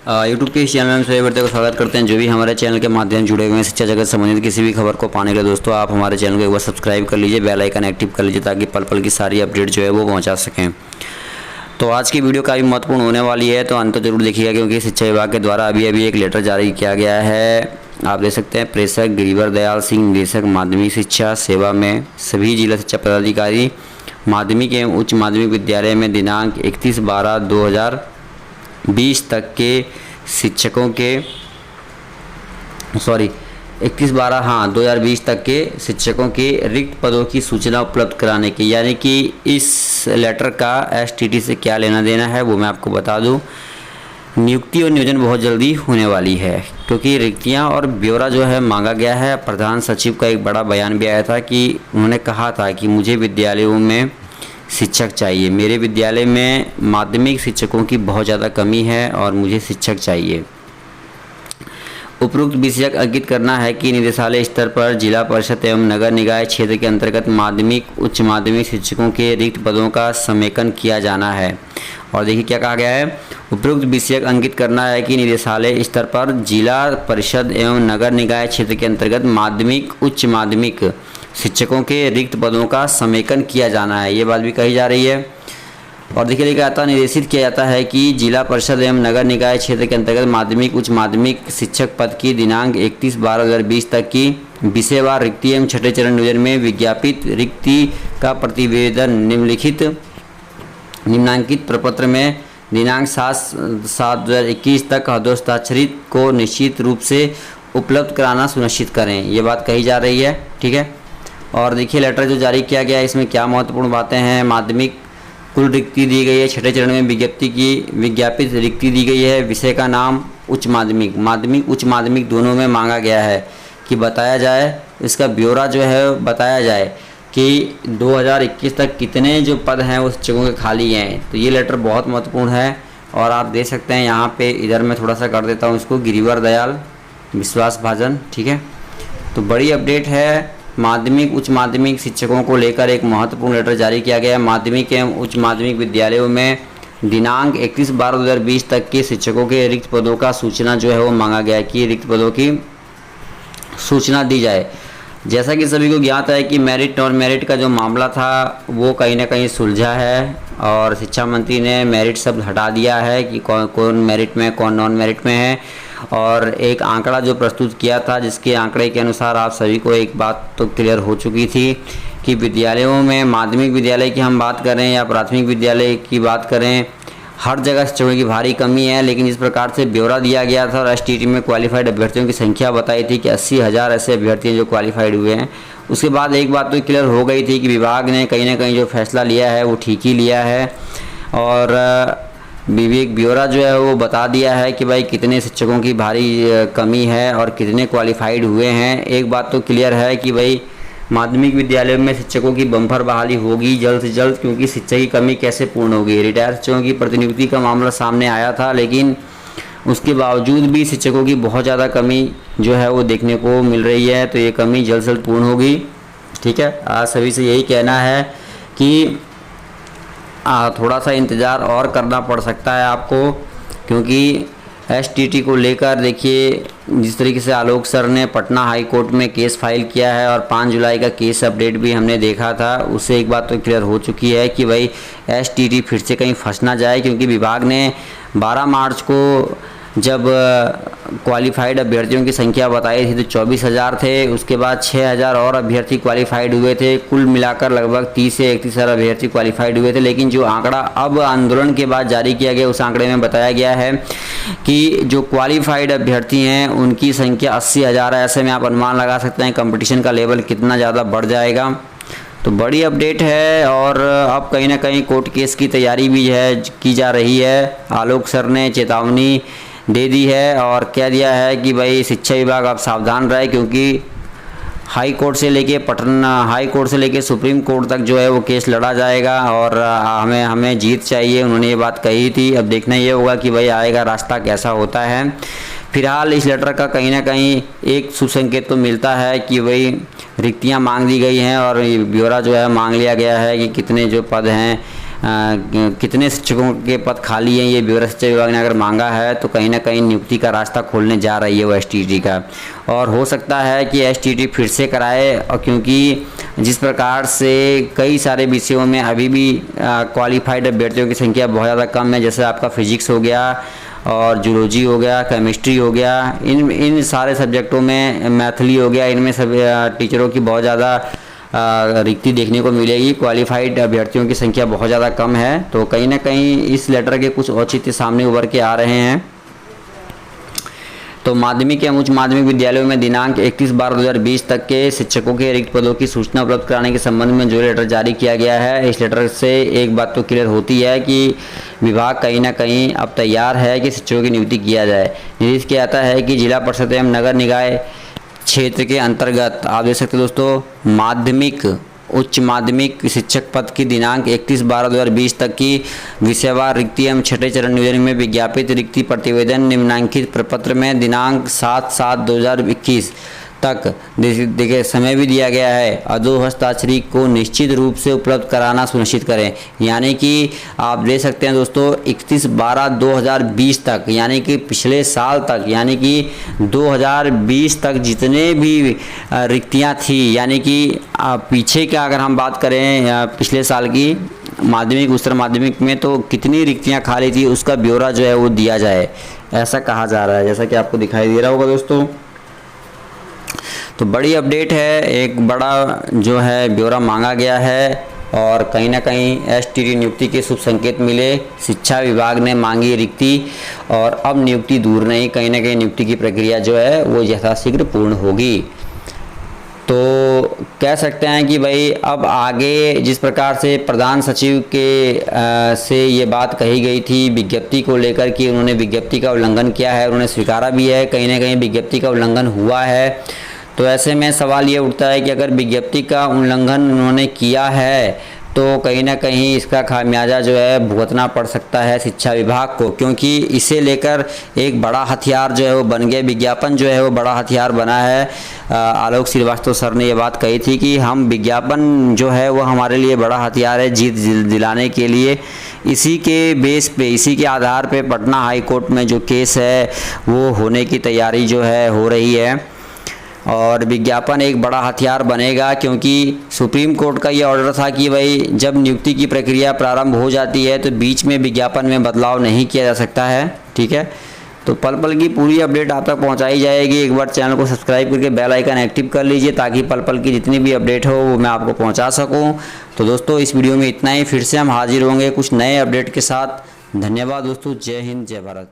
YouTube के इस channel में सभी बच्चों को स्वागत करते हैं। जो भी हमारे चैनल के माध्यम जुड़े हुए हैं शिक्षा जगत संबंधित किसी भी खबर को पाने के लिए दोस्तों आप हमारे चैनल को एक बार सब्सक्राइब कर लीजिए, बेल आइकन एक्टिव कर लीजिए ताकि पल पल की सारी अपडेट जो है वो पहुंचा सकें। तो आज की वीडियो काफ़ी महत्वपूर्ण होने वाली है, तो अंत जरूर देखिएगा क्योंकि शिक्षा विभाग के द्वारा अभी एक लेटर जारी किया गया है। आप देख सकते हैं, प्रेषक गिरिवर दयाल सिंह, निदेशक माध्यमिक शिक्षा सेवा में सभी जिला शिक्षा पदाधिकारी माध्यमिक एवं उच्च माध्यमिक विद्यालय में दिनांक 31/12/2020 तक के शिक्षकों के 2020 तक के शिक्षकों के रिक्त पदों की सूचना उपलब्ध कराने की, यानी कि इस लेटर का एसटीटी से क्या लेना देना है वो मैं आपको बता दूं। नियुक्ति और नियोजन बहुत जल्दी होने वाली है क्योंकि रिक्तियां और ब्यौरा जो है मांगा गया है। प्रधान सचिव का एक बड़ा बयान भी आया था कि उन्होंने कहा था कि मुझे विद्यालयों में शिक्षक चाहिए, मेरे विद्यालय में माध्यमिक शिक्षकों की बहुत ज़्यादा कमी है और मुझे शिक्षक चाहिए। उपरोक्त विषयक अंकित करना है कि निदेशालय स्तर पर जिला परिषद एवं नगर निकाय क्षेत्र के अंतर्गत माध्यमिक उच्च माध्यमिक शिक्षकों के रिक्त पदों का समेकन किया जाना है। और देखिए क्या कहा गया है, उपरोक्त विषयक अंकित करना है कि निदेशालय स्तर पर जिला परिषद एवं नगर निकाय क्षेत्र के अंतर्गत माध्यमिक उच्च माध्यमिक शिक्षकों के रिक्त पदों का समेकन किया जाना है, ये बात भी कही जा रही है। और देखिए लिखा जाता है, निर्देशित किया जाता है कि जिला परिषद एवं नगर निकाय क्षेत्र के अंतर्गत माध्यमिक उच्च माध्यमिक शिक्षक पद की दिनांक 31/12/2020 तक की विषयवार रिक्ति एवं छठे चरण नियोजन में विज्ञापित रिक्ति का प्रतिवेदन निम्नांकित प्रपत्र में दिनांक 7/7/2021 तक हस्ताक्षरित को निश्चित रूप से उपलब्ध कराना सुनिश्चित करें, ये बात कही जा रही है। ठीक है, और देखिए लेटर जो जारी किया गया है इसमें क्या महत्वपूर्ण बातें हैं। माध्यमिक कुल रिक्ति दी गई है, छठे चरण में विज्ञापित रिक्ति दी गई है। विषय का नाम उच्च माध्यमिक, माध्यमिक उच्च माध्यमिक दोनों में मांगा गया है कि बताया जाए, इसका ब्यौरा जो है बताया जाए कि 2021 तक कितने जो पद हैं वो शिक्षकों के खाली हैं। तो ये लेटर बहुत महत्वपूर्ण है और आप देख सकते हैं यहाँ पे, इधर मैं थोड़ा सा कर देता हूँ इसको, गिरिवर दयाल विश्वास भाजन। ठीक है, तो बड़ी अपडेट है। माध्यमिक उच्च माध्यमिक शिक्षकों को लेकर एक महत्वपूर्ण लेटर जारी किया गया है। माध्यमिक एवं उच्च माध्यमिक विद्यालयों में दिनांक 31/12/2020 तक के शिक्षकों के रिक्त पदों का सूचना जो है वो मांगा गया है कि रिक्त पदों की सूचना दी जाए। जैसा कि सभी को ज्ञात है कि मेरिट नॉन मेरिट का जो मामला था वो कहीं ना कहीं सुलझा है और शिक्षा मंत्री ने मेरिट शब्द हटा दिया है कि कौन मेरिट में कौन नॉन मेरिट में है, और एक आंकड़ा जो प्रस्तुत किया था जिसके आंकड़े के अनुसार आप सभी को एक बात तो क्लियर हो चुकी थी कि विद्यालयों में माध्यमिक विद्यालय की हम बात करें या प्राथमिक विद्यालय की बात करें, हर जगह शिक्षकों की भारी कमी है। लेकिन इस प्रकार से ब्यौरा दिया गया था और एसटीटी में क्वालिफाइड अभ्यर्थियों की संख्या बताई थी कि 80,000 ऐसे अभ्यर्थी हैं जो क्वालिफाइड हुए हैं। उसके बाद एक बात तो क्लियर हो गई थी कि विभाग ने कहीं ना कहीं जो फैसला लिया है वो ठीक ही लिया है और विवेक ब्यौरा जो है वो बता दिया है कि भाई कितने शिक्षकों की भारी कमी है और कितने क्वालिफाइड हुए हैं। एक बात तो क्लियर है कि भाई माध्यमिक विद्यालयों में शिक्षकों की बम्पर बहाली होगी जल्द से जल्द, क्योंकि शिक्षक की कमी कैसे पूर्ण होगी। रिटायर्ड शिक्षकों की प्रतिनियुक्ति का मामला सामने आया था लेकिन उसके बावजूद भी शिक्षकों की बहुत ज़्यादा कमी जो है वो देखने को मिल रही है, तो ये कमी जल्द से जल्द पूर्ण होगी। ठीक है, आज सभी से यही कहना है कि थोड़ा सा इंतज़ार और करना पड़ सकता है आपको, क्योंकि एसटीटी को लेकर देखिए जिस तरीके से आलोक सर ने पटना हाई कोर्ट में केस फाइल किया है और 5 जुलाई का केस अपडेट भी हमने देखा था, उससे एक बात तो क्लियर हो चुकी है कि भाई एसटीटी फिर से कहीं फंस ना जाए, क्योंकि विभाग ने 12 मार्च को जब क्वालिफाइड अभ्यर्थियों की संख्या बताई थी तो 24,000 थे। उसके बाद 6,000 और अभ्यर्थी क्वालिफाइड हुए थे, कुल मिलाकर लगभग 30 से 31,000 अभ्यर्थी क्वालिफाइड हुए थे। लेकिन जो आंकड़ा अब आंदोलन के बाद जारी किया गया उस आंकड़े में बताया गया है कि जो क्वालिफाइड अभ्यर्थी हैं उनकी संख्या 80,000 है। ऐसे में आप अनुमान लगा सकते हैं कंपटीशन का लेवल कितना ज़्यादा बढ़ जाएगा। तो बड़ी अपडेट है और अब कहीं ना कहीं कोर्ट केस की तैयारी भी की जा रही है। आलोक सर ने चेतावनी दे दी है और कह दिया है कि भाई शिक्षा विभाग आप सावधान रहे, क्योंकि हाई कोर्ट से लेके सुप्रीम कोर्ट तक जो है वो केस लड़ा जाएगा और हमें जीत चाहिए, उन्होंने ये बात कही थी। अब देखना ये होगा कि भाई आएगा रास्ता कैसा होता है। फिलहाल इस लेटर का कहीं ना कहीं एक सुसंकेत तो मिलता है कि भाई रिक्तियां मांग दी गई हैं और ब्यौरा जो है मांग लिया गया है कि कितने जो पद हैं कितने शिक्षकों के पद खाली हैं, ये ब्यौरा शिक्षा विभाग ने अगर मांगा है तो कहीं ना कहीं नियुक्ति का रास्ता खोलने जा रही है वो STT का। और हो सकता है कि STT फिर से कराए, और क्योंकि जिस प्रकार से कई सारे विषयों में अभी भी क्वालिफाइड अभ्यर्थियों की संख्या बहुत ज़्यादा कम है, जैसे आपका फिजिक्स हो गया और जूलॉजी हो गया, केमिस्ट्री हो गया, इन सारे सब्जेक्टों में मैथिली हो गया, इनमें सब टीचरों की बहुत ज़्यादा रिक्ति देखने को मिलेगी। क्वालिफाइड अभ्यर्थियों की संख्या बहुत ज़्यादा कम है, तो कहीं ना कहीं इस लेटर के कुछ औचित्य सामने उभर के आ रहे हैं। तो माध्यमिक एवं उच्च माध्यमिक विद्यालयों में दिनांक 31/12/2020 तक के शिक्षकों के रिक्त पदों की सूचना उपलब्ध कराने के संबंध में जो लेटर जारी किया गया है, इस लेटर से एक बात तो क्लियर होती है कि विभाग कहीं ना कहीं अब तैयार है कि शिक्षकों की नियुक्ति किया जाए। निर्देश किया जाता है कि जिला परिषद एवं नगर निकाय क्षेत्र के अंतर्गत आप देख सकते हैं दोस्तों, माध्यमिक उच्च माध्यमिक शिक्षक पद की दिनांक 31/12/2020 तक की विषयवार रिक्ति एवं छठे चरण नियोजन में विज्ञापित रिक्ति प्रतिवेदन निम्नांकित प्रपत्र में दिनांक 7/7/2021 तक देखिए समय भी दिया गया है, अधो हस्ताक्षरी को निश्चित रूप से उपलब्ध कराना सुनिश्चित करें। यानी कि आप देख सकते हैं दोस्तों 31/12/2020 तक, यानी कि पिछले साल तक, यानी कि 2020 तक जितने भी रिक्तियां थी, यानी कि पीछे का अगर हम बात करें पिछले साल की माध्यमिक उच्चतर माध्यमिक में तो कितनी रिक्तियां खाली थी उसका ब्यौरा जो है वो दिया जाए, ऐसा कहा जा रहा है, जैसा कि आपको दिखाई दे रहा होगा दोस्तों। तो बड़ी अपडेट है, एक बड़ा जो है ब्यौरा मांगा गया है और कहीं ना कहीं STT नियुक्ति के शुभ संकेत मिले। शिक्षा विभाग ने मांगी रिक्ति और अब नियुक्ति दूर नहीं, कहीं ना कहीं नियुक्ति की प्रक्रिया जो है वो यथाशीघ्र पूर्ण होगी। तो कह सकते हैं कि भाई अब आगे जिस प्रकार से प्रधान सचिव के से ये बात कही गई थी विज्ञप्ति को लेकर कि उन्होंने विज्ञप्ति का उल्लंघन किया है, उन्होंने स्वीकारा भी है, कहीं ना कहीं विज्ञप्ति का उल्लंघन हुआ है। तो ऐसे में सवाल ये उठता है कि अगर विज्ञप्ति का उल्लंघन उन्होंने किया है तो कहीं ना कहीं इसका खामियाजा जो है भुगतना पड़ सकता है शिक्षा विभाग को, क्योंकि इसे लेकर एक बड़ा हथियार जो है वो बन गया, विज्ञापन जो है वो बड़ा हथियार बना है। आलोक श्रीवास्तव सर ने ये बात कही थी कि हम विज्ञापन जो है वो हमारे लिए बड़ा हथियार है जीत दिलाने के लिए। इसी के बेस पे, इसी के आधार पे पटना हाई कोर्ट में जो केस है वो होने की तैयारी जो है हो रही है और विज्ञापन एक बड़ा हथियार बनेगा, क्योंकि सुप्रीम कोर्ट का ये ऑर्डर था कि भाई जब नियुक्ति की प्रक्रिया प्रारंभ हो जाती है तो बीच में विज्ञापन में बदलाव नहीं किया जा सकता है। ठीक है, तो पल पल की पूरी अपडेट आप तक पहुंचाई जाएगी। एक बार चैनल को सब्सक्राइब करके बेल आइकन एक्टिव कर लीजिए ताकि पल पल की जितनी भी अपडेट हो वो मैं आपको पहुँचा सकूँ। तो दोस्तों इस वीडियो में इतना ही, फिर से हम हाजिर होंगे कुछ नए अपडेट के साथ। धन्यवाद दोस्तों, जय हिंद, जय भारत।